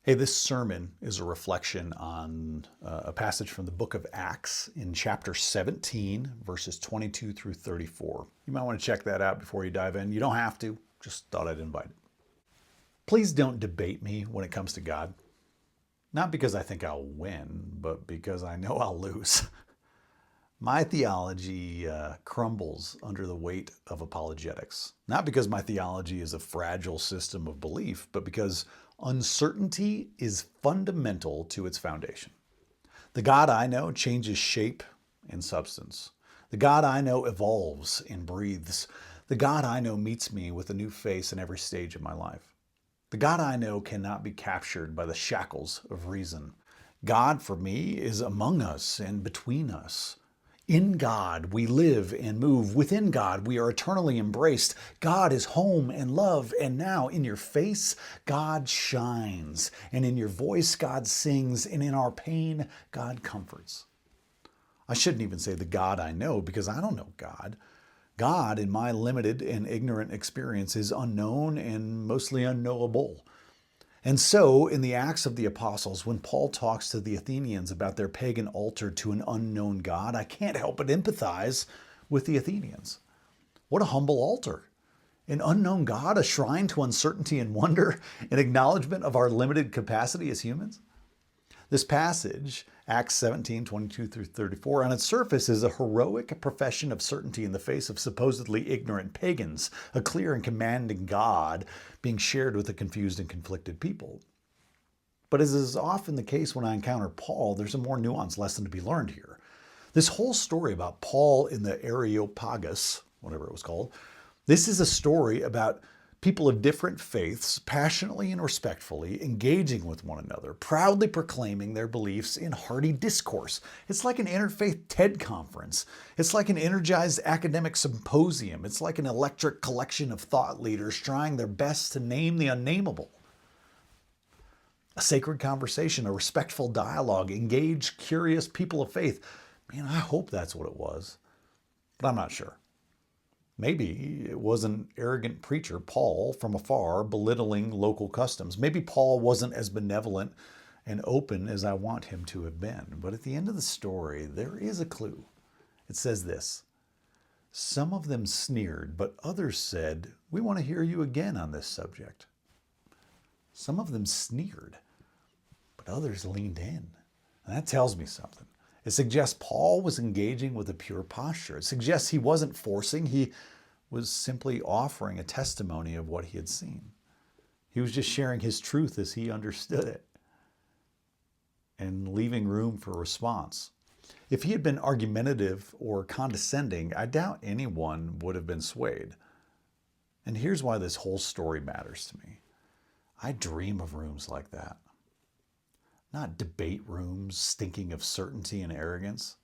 Hey, this sermon is a reflection on a passage from the book of Acts in chapter 17, verses 22 through 34. You might want to check that out before you dive in. You don't have to, just thought I'd invite it. Please don't debate me when it comes to God. Not because I think I'll win, but because I know I'll lose. My theology crumbles under the weight of apologetics. Not because my theology is a fragile system of belief, but because uncertainty is fundamental to its foundation. The God I know changes shape and substance. The God I know evolves and breathes. The God I know meets me with a new face in every stage of my life. The God I know cannot be captured by the shackles of reason. God, for me, is among us and between us. In God, we live and move. Within God, we are eternally embraced. God is home and love. And now, in your face, God shines. And in your voice, God sings. And in our pain, God comforts. I shouldn't even say the God I know, because I don't know God. God, in my limited and ignorant experience, is unknown and mostly unknowable. And so, in the Acts of the Apostles, when Paul talks to the Athenians about their pagan altar to an unknown God, I can't help but empathize with the Athenians. What a humble altar. An unknown God, a shrine to uncertainty and wonder, an acknowledgement of our limited capacity as humans. This passage, Acts 17, 22 through 34, on its surface is a heroic profession of certainty in the face of supposedly ignorant pagans, a clear and commanding God being shared with a confused and conflicted people. But as is often the case when I encounter Paul, there's a more nuanced lesson to be learned here. This whole story about Paul in the Areopagus, whatever it was called, this is a story about people of different faiths passionately and respectfully engaging with one another, proudly proclaiming their beliefs in hearty discourse. It's like an interfaith TED conference. It's like an energized academic symposium. It's like an electric collection of thought leaders trying their best to name the unnameable. A sacred conversation, a respectful dialogue, engaged, curious people of faith. Man, I hope that's what it was, but I'm not sure. Maybe it was an arrogant preacher, Paul, from afar, belittling local customs. Maybe Paul wasn't as benevolent and open as I want him to have been. But at the end of the story, there is a clue. It says this: some of them sneered, but others said, "We want to hear you again on this subject." Some of them sneered, but others leaned in. And that tells me something. It suggests Paul was engaging with a pure posture. It suggests he wasn't forcing. He was simply offering a testimony of what he had seen. He was just sharing his truth as he understood it and leaving room for response. If he had been argumentative or condescending, I doubt anyone would have been swayed. And here's why this whole story matters to me. I dream of rooms like that. Not debate rooms stinking of certainty and arrogance.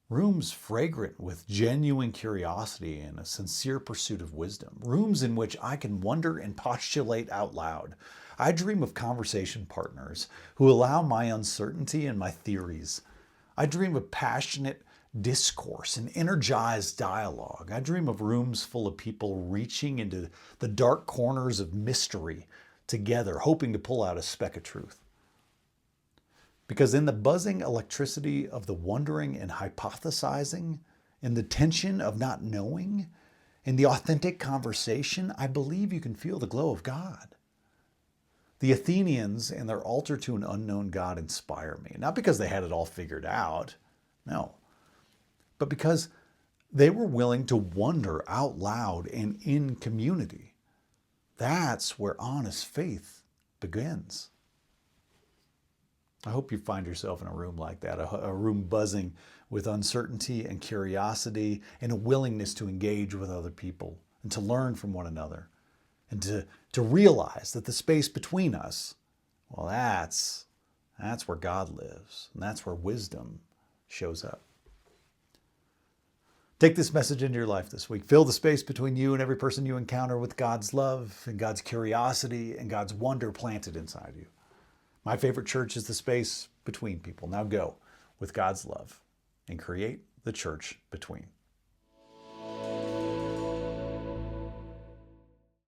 Rooms fragrant with genuine curiosity and a sincere pursuit of wisdom. Rooms in which I can wonder and postulate out loud. I dream of conversation partners who allow my uncertainty and my theories. I dream of passionate discourse and energized dialogue. I dream of rooms full of people reaching into the dark corners of mystery together, hoping to pull out a speck of truth. Because in the buzzing electricity of the wondering and hypothesizing, in the tension of not knowing, in the authentic conversation, I believe you can feel the glow of God. The Athenians and their altar to an unknown God inspire me. Not because they had it all figured out, no, but because they were willing to wonder out loud and in community. That's where honest faith begins. I hope you find yourself in a room like that, a room buzzing with uncertainty and curiosity and a willingness to engage with other people and to learn from one another and to realize that the space between us, well, that's where God lives, and that's where wisdom shows up. Take this message into your life this week. Fill the space between you and every person you encounter with God's love and God's curiosity and God's wonder planted inside you. My favorite church is the space between people. Now go with God's love and create the church between.